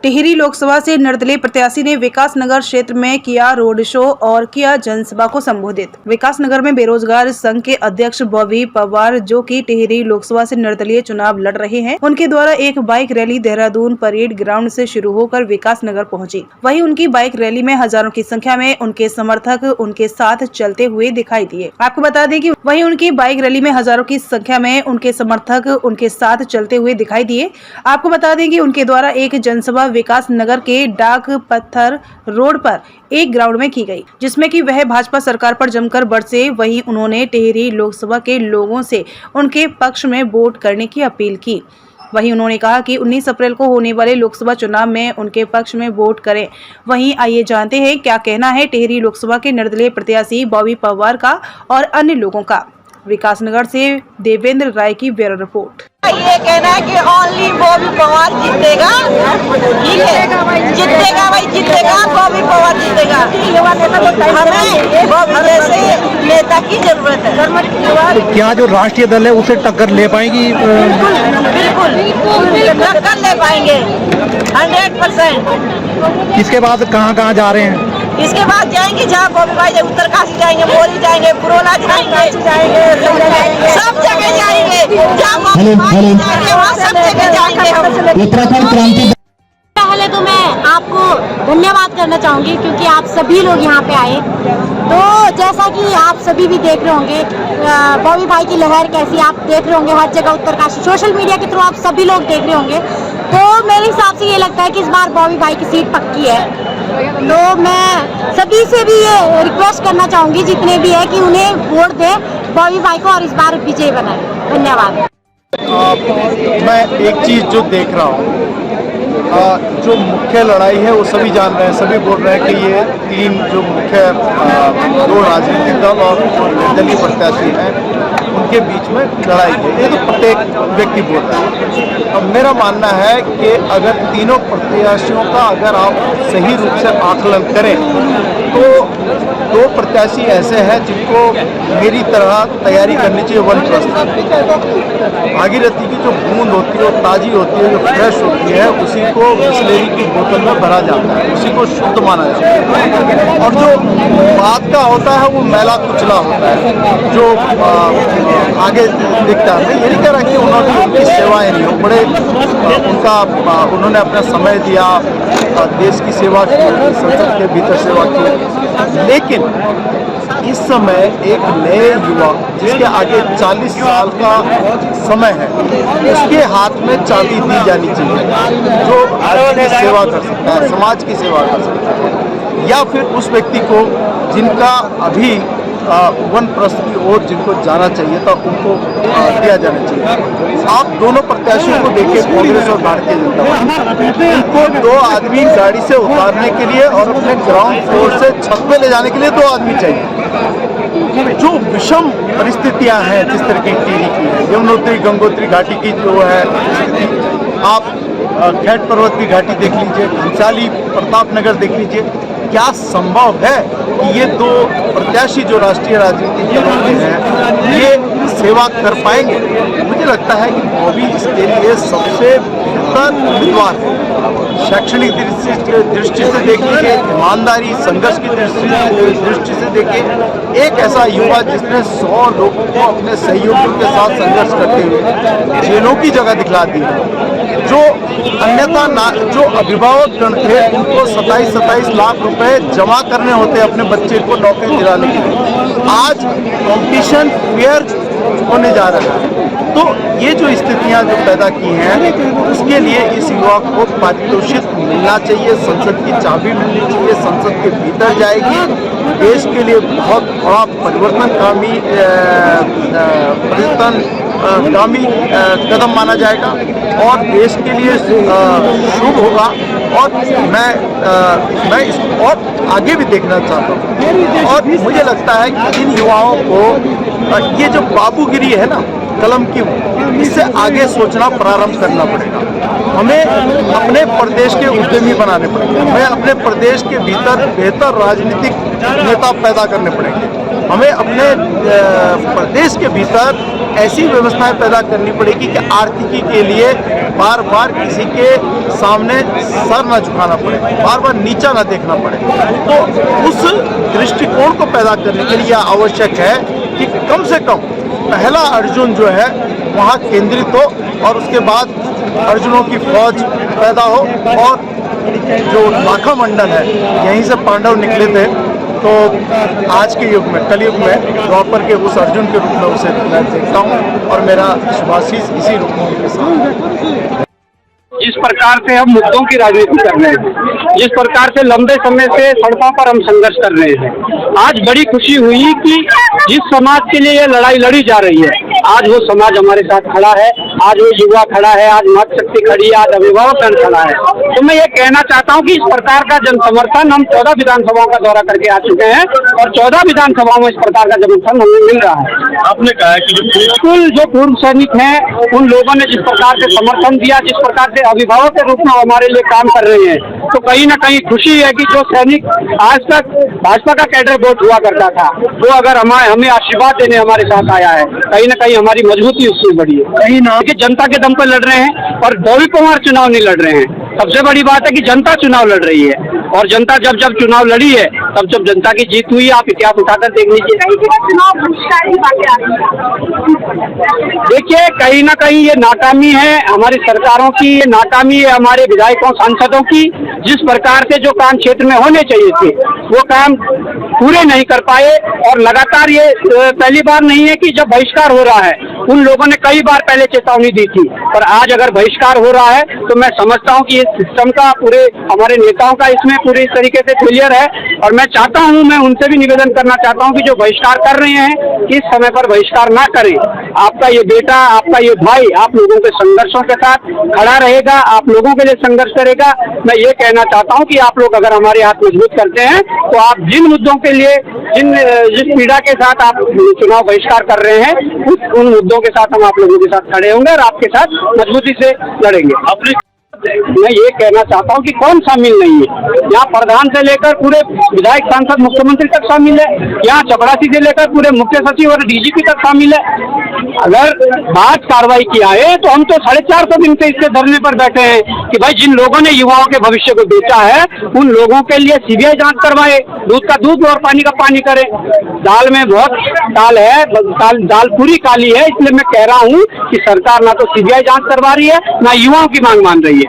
टिहरी लोकसभा से निर्दलीय प्रत्याशी ने विकास नगर क्षेत्र में किया रोड शो और किया जनसभा को संबोधित। विकास नगर में बेरोजगार संघ के अध्यक्ष बॉबी पवार, जो कि टिहरी लोकसभा से निर्दलीय चुनाव लड़ रहे हैं, उनके द्वारा एक bike rally Dehradun parade ground से शुरू होकर विकास नगर पहुंची। वहीं उनकी बाइक रैली में हजारों की संख्या में उनके समर्थक उनके साथ चलते हुए दिखाई दिए। आपको बता दें कि वहीं उनकी बाइक रैली में हजारों की संख्या में उनके समर्थक उनके साथ चलते हुए दिखाई दिए। आपको बता दें कि उनके द्वारा एक जनसभा विकास नगर के डाक पत्थर रोड पर एक ग्राउंड में की गई, जिसमें कि वह भाजपा सरकार पर जमकर बरसे। वहीं उन्होंने टिहरी लोकसभा के लोगों से उनके पक्ष में वोट करने की अपील की। वहीं उन्होंने कहा कि 19 अप्रैल को होने वाले लोकसभा चुनाव में उनके पक्ष में वोट करें। वहीं आइए जानते हैं क्या कहना है टिहरी लोकसभा के निर्दलीय प्रत्याशी बॉबी पवार का और अन्य लोगों का। विकास नगर से देवेंद्र राय की ब्यूरो रिपोर्ट। ये कहना है कि ओनली बॉबी पवार जीतेगा, ठीक है, जीतेगा भाई, जीतेगा, बॉबी पवार जीतेगा। हमें बॉबी जैसे नेता की जरूरत है। तो क्या जो राष्ट्रीय दल है उसे टक्कर ले पाएगी? बिल्कुल टक्कर ले पाएंगे 100%। इसके बाद कहाँ जा रहे हैं? इसके बाद जाएंगे जहाँ बॉबी भाई जाए, उत्तरकाशी जाएंगे, मोरी जाएंगे, पुरोला जाएंगे, सब जगह जाएंगे, जहाँ बॉबी भाई जाएंगे वहाँ सब जगह जाएंगे। उत्तराखंड क्रांति पहले तो मैं आपको धन्यवाद करना चाहूँगी क्योंकि आप सभी लोग यहाँ पे आए। तो जैसा कि आप सभी भी देख रहे होंगे बॉबी भाई की लहर कैसी आप देख रहे होंगे हर जगह, उत्तरकाशी सोशल मीडिया के थ्रू आप सभी लोग देख रहे होंगे। तो मेरे हिसाब से ये लगता है कि इस बार बॉबी भाई की सीट पक्की है। तो मैं सभी से भी ये रिक्वेस्ट करना चाहूँगी जितने भी है कि उन्हें वोट दे बॉबी भाई को और इस बार विजयी बनाए। धन्यवाद। मैं एक चीज़ जो देख रहा हूँ, जो मुख्य लड़ाई है वो सभी जान रहे हैं, सभी बोल रहे हैं कि ये तीन जो मुख्य दो राजनीतिक दल और जो निर्दलीय प्रत्याशी हैं उनके बीच में लड़ाई है। ये तो प्रत्येक व्यक्ति बोल रहा है। अब मेरा मानना है कि अगर तीनों प्रत्याशियों का अगर आप सही रूप से आकलन करें तो दो प्रत्याशी ऐसे हैं जिनको मेरी तरह तैयारी करनी चाहिए। 1% भागीरथी की जो बूंद होती है वो ताज़ी होती है, जो फ्रेश होती है, उसी को बिस्लेरी की बोतल में भरा जाता है, उसी को शुद्ध माना जाता है। और जो बाद का होता है वो मैला कुचला होता है, जो आगे दिखता है। मैं ये नहीं कह रहा कि उन्होंने उनकी सेवाएं नहीं हो, बड़े उन्होंने अपना समय दिया, देश की सेवा की, संसद के भीतर सेवा की। लेकिन इस समय एक नए युवा जिसके आगे 40 साल का समय है, उसके हाथ में चाबी दी जानी चाहिए, जो भारत की सेवा कर सकता है, समाज की सेवा कर सकता है। या फिर उस व्यक्ति को जिनका अभी 1% की ओर जिनको जाना चाहिए था उनको दिया जाना चाहिए। आप दोनों प्रत्याशियों को देखिए, कांग्रेस और भारतीय जनता पार्टी, उनको 2 आदमी गाड़ी से उतारने के लिए और अपने ग्राउंड फ्लोर से छत पे ले जाने के लिए 2 आदमी चाहिए। जो विषम परिस्थितियां हैं जिस तरह की टिहरी की है, यमुनोत्री गंगोत्री घाटी की जो है, आप खैट पर्वत की घाटी देख लीजिए, घनसाली प्रतापनगर देख लीजिए, क्या संभव है कि ये 2 प्रत्याशी जो राष्ट्रीय राजनीति के हैं ये सेवा कर पाएंगे? मुझे लगता है कि बॉबी इसके लिए सबसे बेहतर उम्मीदवार है। शैक्षणिक दृष्टि से देख लीजिए, ईमानदारी, संघर्ष की दृष्टि से देखिए, एक ऐसा युवा जिसने 100 लोगों को अपने सहयोगियों के साथ संघर्ष करते हुए जेलों की जगह दिखला दी, जो अन्यथा जो अभिभावक गण थे उनको 27 लाख रुपए जमा करने होते अपने बच्चे को नौकरी दिलाने के लिए, आज कंपटीशन फेयर होने जा रहा है। तो ये जो स्थितियां जो पैदा की हैं, उसके लिए इस युवा को पारितोषिक मिलना चाहिए, संसद की चाबी मिलनी चाहिए, संसद के भीतर जाएगी, देश के लिए बहुत बड़ा परिवर्तनगामी कदम माना जाएगा और देश के लिए शुभ होगा। और मैं इसको और आगे भी देखना चाहता हूँ। और मुझे लगता है कि इन युवाओं को ये जो बाबूगिरी है ना कलम की, इससे आगे सोचना प्रारंभ करना पड़ेगा। हमें अपने प्रदेश के उद्यमी बनाने पड़ेंगे, हमें अपने प्रदेश के भीतर बेहतर राजनीतिक नेता पैदा करने पड़ेंगे। हमें अपने प्रदेश के भीतर ऐसी व्यवस्थाएं पैदा करनी पड़ेगी कि आर्थिकी के लिए बार बार किसी के सामने सर न झुकाना पड़े, बार बार नीचा न देखना पड़े। तो उस दृष्टिकोण को पैदा करने के लिए आवश्यक है कि कम से कम पहला अर्जुन जो है वहाँ केंद्रित हो और उसके बाद अर्जुनों की फौज पैदा हो। और जो लाखा मंडल है, यहीं से पांडव निकले थे, तो आज के युग में, कलयुग में द्वापर के उस अर्जुन के रूप में उसे मैं देखता हूँ और मेरा शुभाशीष इसी रूप में उनके साथ। जिस प्रकार से हम मुद्दों की राजनीति कर रहे हैं, जिस प्रकार से लंबे समय से सड़कों पर हम संघर्ष कर रहे हैं, आज बड़ी खुशी हुई कि जिस समाज के लिए ये लड़ाई लड़ी जा रही है, आज वो समाज हमारे साथ खड़ा है, आज वो युवा खड़ा है, आज मातृशक्ति खड़ी है, आज अभिभावकगण खड़ा है। तो मैं ये कहना चाहता हूँ कि इस प्रकार का जन समर्थन हम 14 विधानसभाओं का दौरा करके आ चुके हैं और 14 विधानसभाओं में इस प्रकार का समर्थन हमें मिल रहा है। आपने कहा है कि बिल्कुल जो पूर्व सैनिक हैं, उन लोगों ने जिस प्रकार से समर्थन दिया, जिस प्रकार से अभिभावक के रूप में हमारे लिए काम कर रहे हैं, तो कहीं ना कहीं खुशी है कि जो सैनिक आज तक भाजपा का कैडर वोट हुआ करता था, वो अगर हमें आशीर्वाद देने हमारे साथ आया है, कहीं ना कहीं हमारी मजबूती उसमें बढ़ी है। कहीं ना कि जनता के दम पर लड़ रहे हैं और बॉबी पवार चुनाव नहीं लड़ रहे हैं। सबसे बड़ी बात है कि जनता चुनाव लड़ रही है और जनता जब जब चुनाव लड़ी है तब जब जनता की जीत हुई, आप इतिहास उठाकर देख लीजिए। देखिए कहीं ना कहीं ये नाकामी है हमारी सरकारों की, ये नाकामी है हमारे विधायकों सांसदों की। जिस प्रकार से जो काम क्षेत्र में होने चाहिए थे वो काम पूरे नहीं कर पाए और लगातार ये पहली बार नहीं है कि जब बहिष्कार हो रहा है, उन लोगों ने कई बार पहले चेतावनी दी थी, पर आज अगर बहिष्कार हो रहा है तो मैं समझता हूँ कि इस सिस्टम का, पूरे हमारे नेताओं का इसमें पूरी तरीके से फेलियर है। और मैं चाहता हूँ, मैं उनसे भी निवेदन करना चाहता हूँ कि जो बहिष्कार कर रहे हैं इस समय पर बहिष्कार ना करें। आपका ये बेटा, आपका ये भाई आप लोगों के संघर्षों के साथ खड़ा रहेगा, आप लोगों के लिए संघर्ष करेगा। मैं ये कहना चाहता हूँ कि आप लोग अगर हमारे हाथ मजबूत करते हैं तो आप जिन मुद्दों के लिए, जिस पीड़ा के साथ आप चुनाव बहिष्कार कर रहे हैं, उन मुद्दों के साथ हम आप लोगों के साथ खड़े होंगे और आपके साथ मजबूती से लड़ेंगे। मैं ये कहना चाहता हूँ कि कौन शामिल नहीं है, यहाँ प्रधान से लेकर पूरे विधायक, सांसद, मुख्यमंत्री तक शामिल है, यहाँ चपरासी से लेकर पूरे मुख्य सचिव और डीजीपी तक शामिल है। अगर बात कार्रवाई किया है तो हम तो 450 दिन से इससे धरने पर बैठे हैं कि भाई जिन लोगों ने युवाओं के भविष्य को बेचा है उन लोगों के लिए सीबीआई जांच करवाए, दूध का दूध और पानी का पानी करे। दाल में बहुत दाल है, दाल पूरी काली है। इसलिए मैं कह रहा हूँ कि सरकार ना तो सीबीआई जांच करवा रही है, ना युवाओं की मांग मान रही है।